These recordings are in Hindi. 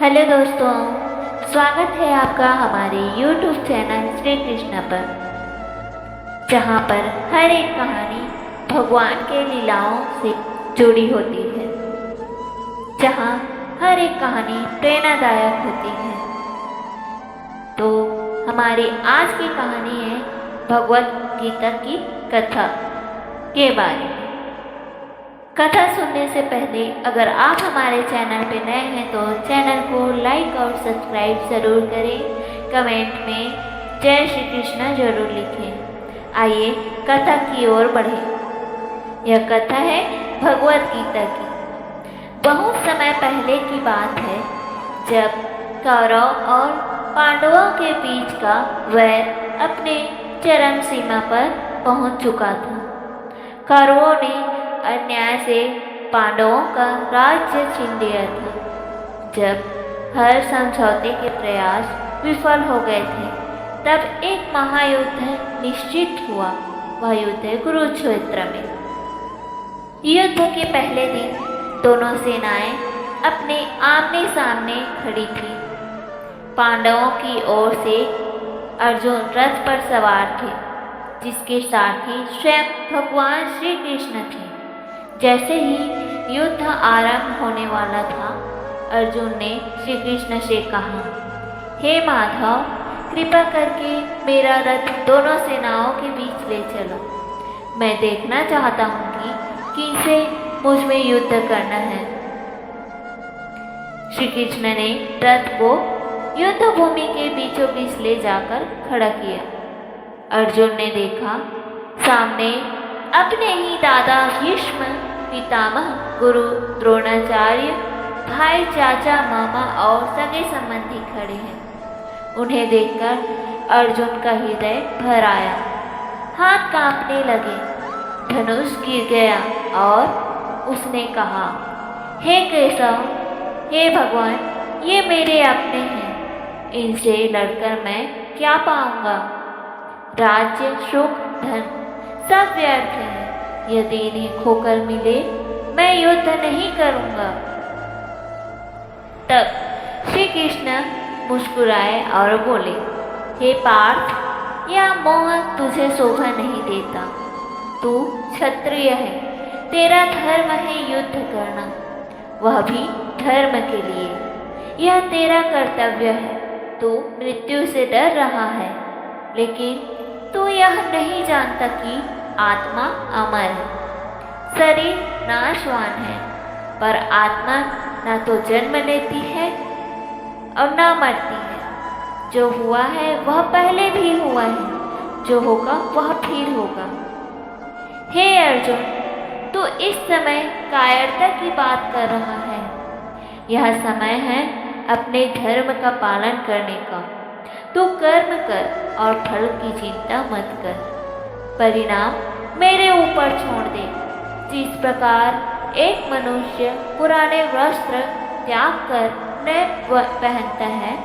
हेलो दोस्तों, स्वागत है आपका हमारे YouTube चैनल श्री कृष्ण पर, जहाँ पर हर एक कहानी भगवान के लीलाओं से जुड़ी होती है, जहाँ हर एक कहानी प्रेरणादायक होती है। तो हमारी आज की कहानी है भगवत गीता की कथा के बारे में। कथा सुनने से पहले अगर आप हमारे चैनल पर नए हैं तो चैनल को लाइक और सब्सक्राइब ज़रूर करें। कमेंट में जय श्री कृष्ण जरूर लिखें। आइए कथा की ओर बढ़ें। यह कथा है भगवत गीता की। बहुत समय पहले की बात है, जब कौरव और पांडवों के बीच का वैर अपने चरम सीमा पर पहुंच चुका था। कौरवों ने अन्याय से पांडवों का राज्य छीन लिया था। जब हर समझौते के प्रयास विफल हो गए थे, तब एक महायुद्ध निश्चित हुआ। वह युद्ध है कुरुक्षेत्र में। युद्ध के पहले दिन दोनों सेनाएं अपने आमने सामने खड़ी थी। पांडवों की ओर से अर्जुन रथ पर सवार थे, जिसके सारथी स्वयं भगवान श्री कृष्ण थे। जैसे ही युद्ध आरंभ होने वाला था, अर्जुन ने श्री कृष्ण से कहा, हे माधव, कृपा करके मेरा रथ दोनों सेनाओं के बीच ले चलो। मैं देखना चाहता हूँ कि किनसे मुझ में युद्ध करना है। श्री कृष्ण ने रथ को युद्ध भूमि के बीचों बीच ले जाकर खड़ा किया। अर्जुन ने देखा, सामने अपने ही दादा भीष्म, पितामह गुरु द्रोणाचार्य, भाई, चाचा, मामा और सगे संबंधी खड़े हैं। उन्हें देखकर अर्जुन का हृदय भर आया। हाथ कांपने लगे, धनुष गिर गया और उसने कहा, हे केशव, हे भगवान, ये मेरे अपने हैं। इनसे लड़कर मैं क्या पाऊंगा? राज्य, सुख, धन सब व्यर्थ है। यदि इन्हें खोकर मिले, मैं युद्ध नहीं करूंगा। तब श्री कृष्ण मुस्कुराए और बोले, हे पार्थ, यह मोह तुझे शोभा नहीं देता। तू क्षत्रिय है, तेरा धर्म है युद्ध करना, वह भी धर्म के लिए। यह तेरा कर्तव्य है। तू मृत्यु से डर रहा है, लेकिन तू यह नहीं जानता कि आत्मा अमर है। शरीर नाशवान है, पर आत्मा ना तो जन्म लेती है और ना मरती है। जो हुआ है वह पहले भी हुआ है, जो होगा वह फिर होगा। हे अर्जुन, तू इस समय कायरता की बात कर रहा है। यह समय है अपने धर्म का पालन करने का। तू कर्म कर और फल की चिंता मत कर। परिणाम मेरे ऊपर छोड़ दे। जिस प्रकार एक मनुष्य पुराने वस्त्र त्याग कर नए पहनता है,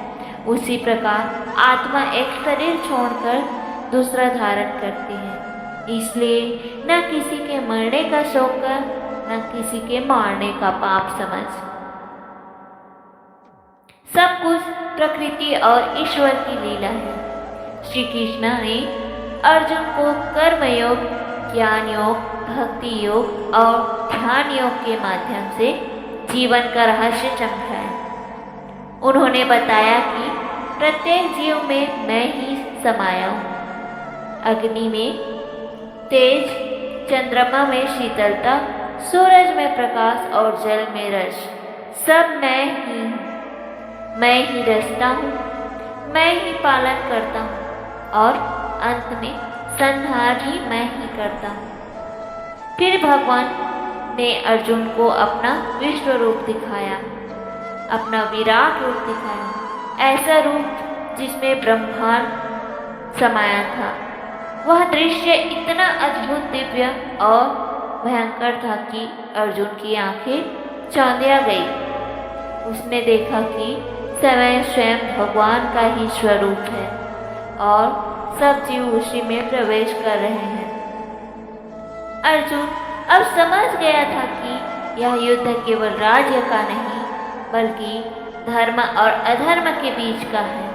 उसी प्रकार आत्मा एक शरीर छोड़कर दूसरा धारण करती है। इसलिए न किसी के मरने का शोक कर, न किसी के मारने का पाप समझ। सब कुछ प्रकृति और ईश्वर की लीला है। श्री कृष्ण ने अर्जुन को कर्मयोग, ज्ञान योग, भक्ति योग और ध्यान योग के माध्यम से जीवन का रहस्य समझाया। उन्होंने बताया कि प्रत्येक जीव में मैं ही समाया हूँ। अग्नि में तेज, चंद्रमा में शीतलता, सूरज में प्रकाश और जल में रस, सब मैं ही हूँ। मैं ही रचता हूँ, मैं ही पालन करता हूँ और अंत में संहार भी मैं ही करता हूँ। फिर भगवान ने अर्जुन को अपना विश्व रूप दिखाया, अपना विराट रूप दिखाया, ऐसा रूप जिसमें ब्रह्मांड समाया था। वह दृश्य इतना अद्भुत, दिव्य और भयंकर था कि अर्जुन की आंखें चौंधिया गई। उसने देखा कि स्वयं भगवान का ही स्वरूप है और सब जीव उसी में प्रवेश कर रहे हैं। अर्जुन अब समझ गया था कि यह युद्ध केवल राज्य का नहीं, बल्कि धर्म और अधर्म के बीच का है।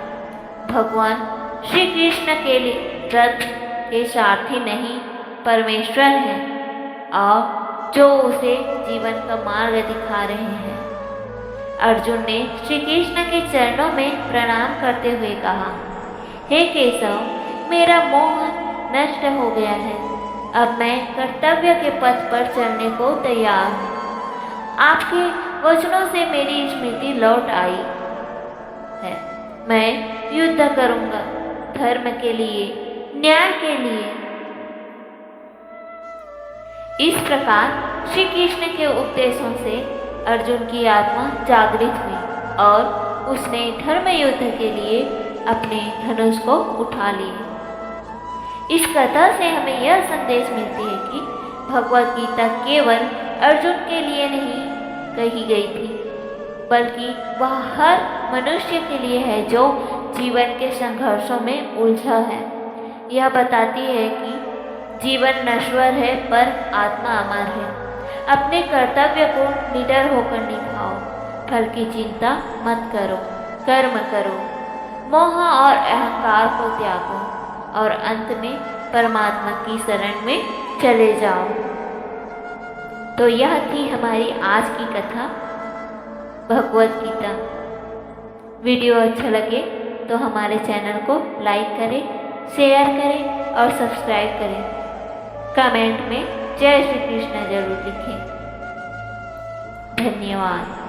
भगवान श्री कृष्ण के लिए रथ के सारथी नहीं परमेश्वर हैं और जो उसे जीवन का मार्ग दिखा रहे हैं। अर्जुन ने श्री कृष्ण के चरणों में प्रणाम करते हुए कहा, हे केशव, मेरा मोह नष्ट हो गया है। अब मैं कर्तव्य के पथ पर चलने को तैयार हूँ। आपके वचनों से मेरी स्मृति लौट आई है। मैं युद्ध करूंगा धर्म के लिए, न्याय के लिए। इस प्रकार श्री कृष्ण के उपदेशों से अर्जुन की आत्मा जागृत हुई और उसने धर्म युद्ध के लिए अपने धनुष को उठा लिए। इस कथा से हमें यह संदेश मिलती है कि भगवद गीता केवल अर्जुन के लिए नहीं कही गई थी, बल्कि वह हर मनुष्य के लिए है जो जीवन के संघर्षों में उलझा है। यह बताती है कि जीवन नश्वर है पर आत्मा अमर है। अपने कर्तव्य को निडर होकर निभाओ, फल की चिंता मत करो, कर्म करो, मोह और अहंकार को त्यागो और अंत में परमात्मा की शरण में चले जाओ। तो यह थी हमारी आज की कथा भगवद गीता। वीडियो अच्छा लगे तो हमारे चैनल को लाइक करें, शेयर करें और सब्सक्राइब करें। कमेंट में जय श्री कृष्ण जरूर लिखें। धन्यवाद।